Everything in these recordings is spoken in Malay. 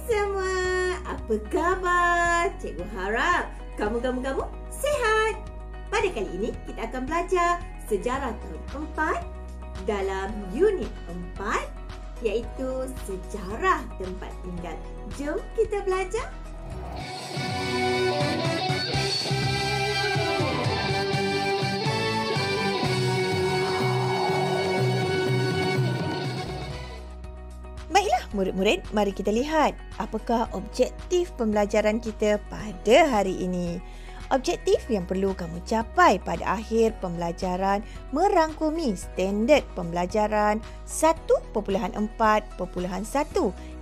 semua, apa khabar? Cikgu harap kamu sihat. Pada kali ini kita akan belajar sejarah tahun 4 dalam unit 4 iaitu sejarah tempat tinggal. Jom kita belajar. Baiklah murid-murid, mari kita lihat apakah objektif pembelajaran kita pada hari ini. Objektif yang perlu kamu capai pada akhir pembelajaran merangkumi standard pembelajaran 1.4.1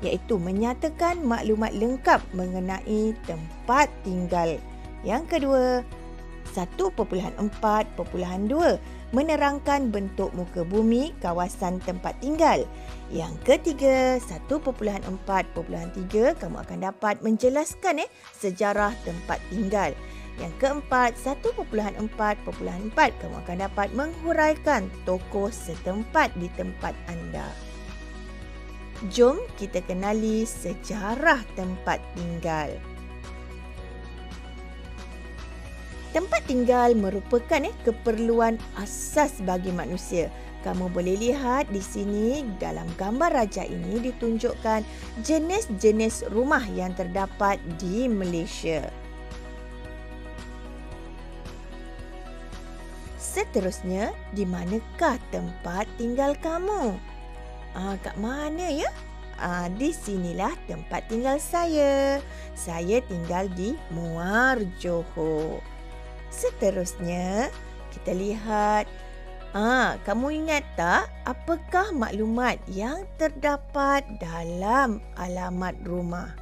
iaitu menyatakan maklumat lengkap mengenai tempat tinggal. Yang kedua, 1.4.2 menerangkan bentuk muka bumi kawasan tempat tinggal. Yang ketiga, 1.4.3 kamu akan dapat menjelaskan sejarah tempat tinggal. Yang keempat, 1.4.4 kamu akan dapat menghuraikan tokoh setempat di tempat anda. Jom kita kenali sejarah tempat tinggal. Tempat tinggal merupakan keperluan asas bagi manusia. Kamu boleh lihat di sini dalam gambar raja ini ditunjukkan jenis-jenis rumah yang terdapat di Malaysia. Seterusnya, di manakah tempat tinggal kamu? Kat mana ya? Di sinilah tempat tinggal saya. Saya tinggal di Muar Johor. Seterusnya, kita lihat. Kamu ingat tak apakah maklumat yang terdapat dalam alamat rumah?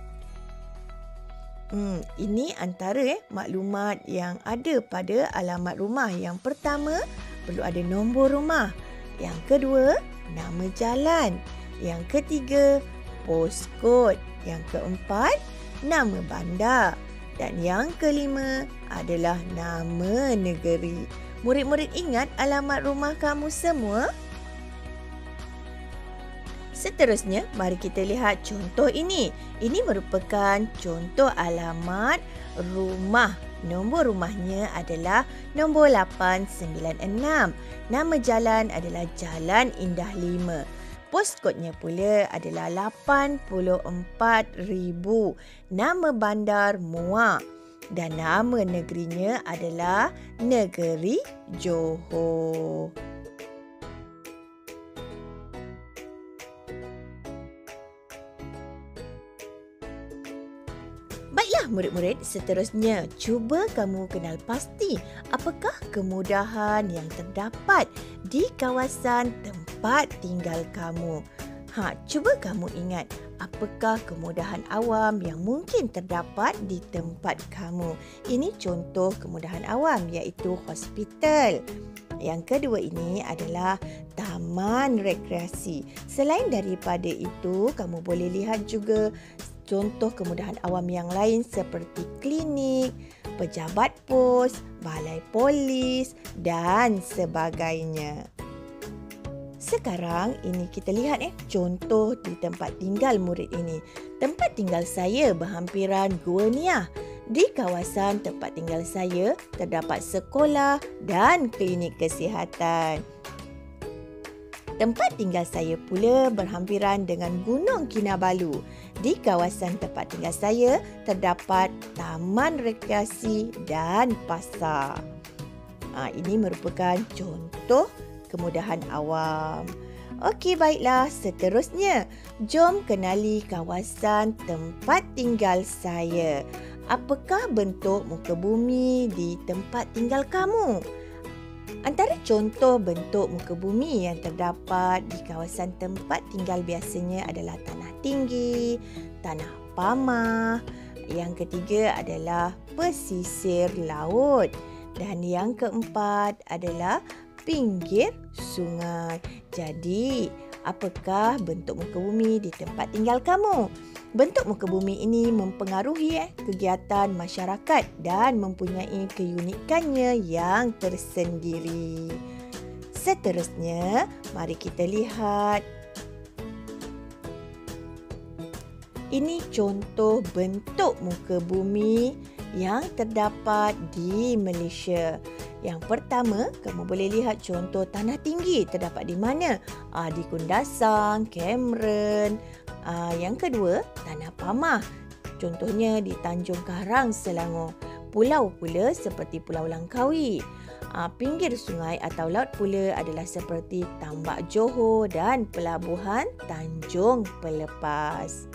Ini antara maklumat yang ada pada alamat rumah. Yang pertama, perlu ada nombor rumah. Yang kedua, nama jalan. Yang ketiga, postcode. Yang keempat, nama bandar. Dan yang kelima adalah nama negeri. Murid-murid ingat alamat rumah kamu semua? Seterusnya, mari kita lihat contoh ini. Ini merupakan contoh alamat rumah. Nombor rumahnya adalah nombor 896. Nama jalan adalah Jalan Indah 5. Postkodenya pula adalah 84,000. Nama bandar Muar. Dan nama negerinya adalah Negeri Johor. Baiklah murid-murid, seterusnya cuba kamu kenal pasti apakah kemudahan yang terdapat di kawasan tempat tinggal kamu. Cuba kamu ingat apakah kemudahan awam yang mungkin terdapat di tempat kamu. Ini contoh kemudahan awam iaitu hospital. Yang kedua ini adalah taman rekreasi. Selain daripada itu, kamu boleh lihat juga contoh kemudahan awam yang lain seperti klinik, pejabat pos, balai polis dan sebagainya. Sekarang ini kita lihat contoh di tempat tinggal murid ini. Tempat tinggal saya berhampiran Gua Niah. Di kawasan tempat tinggal saya terdapat sekolah dan klinik kesihatan. Tempat tinggal saya pula berhampiran dengan Gunung Kinabalu. Di kawasan tempat tinggal saya terdapat taman rekreasi dan pasar. Ini merupakan contoh kemudahan awam. Okey, baiklah. Seterusnya, jom kenali kawasan tempat tinggal saya. Apakah bentuk muka bumi di tempat tinggal kamu? Antara contoh bentuk muka bumi yang terdapat di kawasan tempat tinggal biasanya adalah tanah tinggi, tanah pamah. Yang ketiga adalah pesisir laut. Dan yang keempat adalah pinggir sungai. Jadi, apakah bentuk muka bumi di tempat tinggal kamu? Bentuk muka bumi ini mempengaruhi kegiatan masyarakat dan mempunyai keunikannya yang tersendiri. Seterusnya, mari kita lihat. Ini contoh bentuk muka bumi yang terdapat di Malaysia. Yang pertama, kamu boleh lihat contoh tanah tinggi terdapat di mana? Di Kundasang, Cameron. Yang kedua, tanah pamah. Contohnya di Tanjung Karang, Selangor. Pulau pula seperti Pulau Langkawi. Pinggir sungai atau laut pula adalah seperti Tambak Johor dan Pelabuhan Tanjung Pelepas.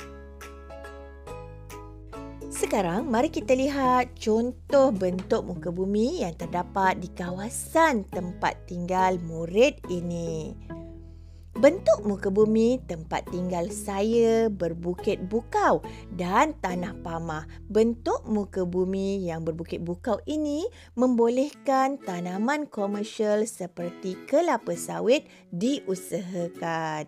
Sekarang, mari kita lihat contoh bentuk muka bumi yang terdapat di kawasan tempat tinggal murid ini. Bentuk muka bumi tempat tinggal saya berbukit bukau dan tanah pamah. Bentuk muka bumi yang berbukit bukau ini membolehkan tanaman komersial seperti kelapa sawit diusahakan.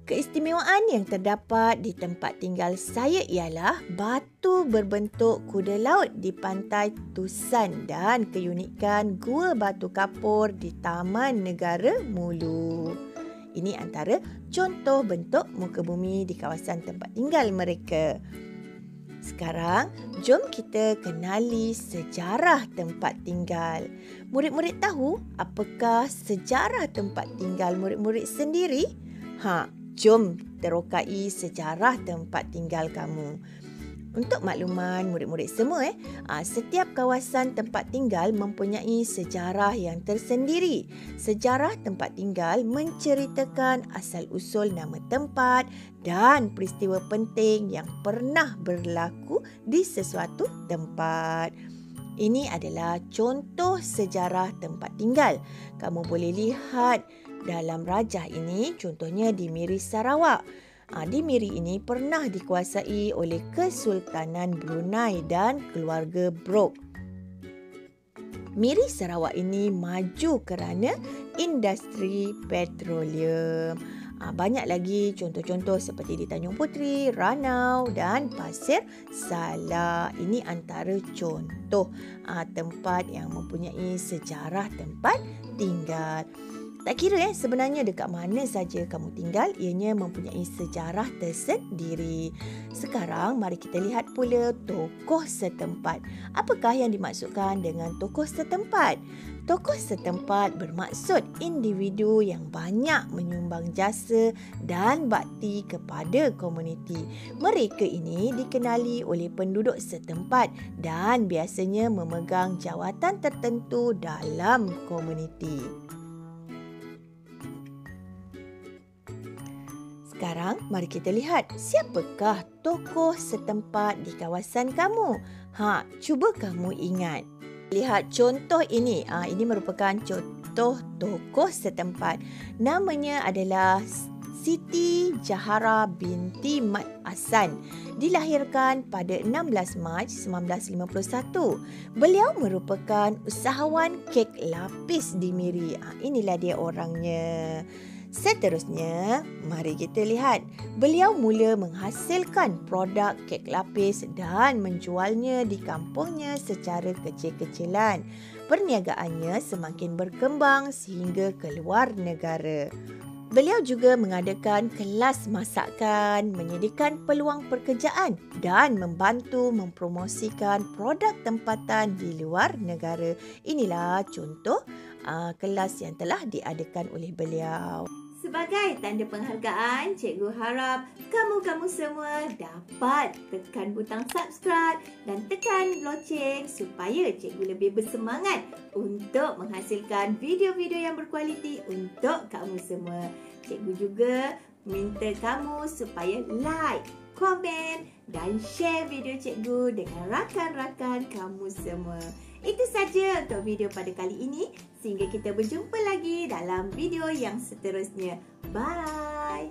Keistimewaan yang terdapat di tempat tinggal saya ialah batu berbentuk kuda laut di pantai Tusan dan keunikan Gua Batu Kapur di Taman Negara Mulu. Ini antara contoh bentuk muka bumi di kawasan tempat tinggal mereka. Sekarang, jom kita kenali sejarah tempat tinggal. Murid-murid tahu apakah sejarah tempat tinggal murid-murid sendiri? Jom terokai sejarah tempat tinggal kamu. Untuk makluman murid-murid semua, setiap kawasan tempat tinggal mempunyai sejarah yang tersendiri. Sejarah tempat tinggal menceritakan asal-usul nama tempat dan peristiwa penting yang pernah berlaku di sesuatu tempat. Ini adalah contoh sejarah tempat tinggal. Kamu boleh lihat dalam rajah ini, contohnya di Miri Sarawak. Di Miri ini pernah dikuasai oleh Kesultanan Brunei dan keluarga Brok. Miri Sarawak ini maju kerana industri petroleum. Banyak lagi contoh-contoh seperti di Tanjung Puteri, Ranau dan Pasir Salak. Ini antara contoh tempat yang mempunyai sejarah tempat tinggal. Tak kira sebenarnya dekat mana saja kamu tinggal, ianya mempunyai sejarah tersendiri. Sekarang mari kita lihat pula tokoh setempat. Apakah yang dimaksudkan dengan tokoh setempat? Tokoh setempat bermaksud individu yang banyak menyumbang jasa dan bakti kepada komuniti. Mereka ini dikenali oleh penduduk setempat dan biasanya memegang jawatan tertentu dalam komuniti. Sekarang, mari kita lihat siapakah tokoh setempat di kawasan kamu. Cuba kamu ingat. Lihat contoh ini. Ini merupakan contoh tokoh setempat. Namanya adalah Siti Jahara binti Mat Hasan. Dilahirkan pada 16 Mac 1951. Beliau merupakan usahawan kek lapis di Miri. Inilah dia orangnya. Seterusnya, mari kita lihat. Beliau mula menghasilkan produk kek lapis dan menjualnya di kampungnya secara kecil-kecilan. Perniagaannya semakin berkembang sehingga ke luar negara. Beliau juga mengadakan kelas masakan, menyediakan peluang pekerjaan dan membantu mempromosikan produk tempatan di luar negara. Inilah contoh kelas yang telah diadakan oleh beliau. Sebagai tanda penghargaan, cikgu harap kamu semua dapat tekan butang subscribe dan tekan loceng supaya cikgu lebih bersemangat untuk menghasilkan video-video yang berkualiti untuk kamu semua. Cikgu juga minta kamu supaya like, komen dan share video cikgu dengan rakan-rakan kamu semua. Itu saja untuk video pada kali ini. Sehingga kita berjumpa lagi dalam video yang seterusnya. Bye!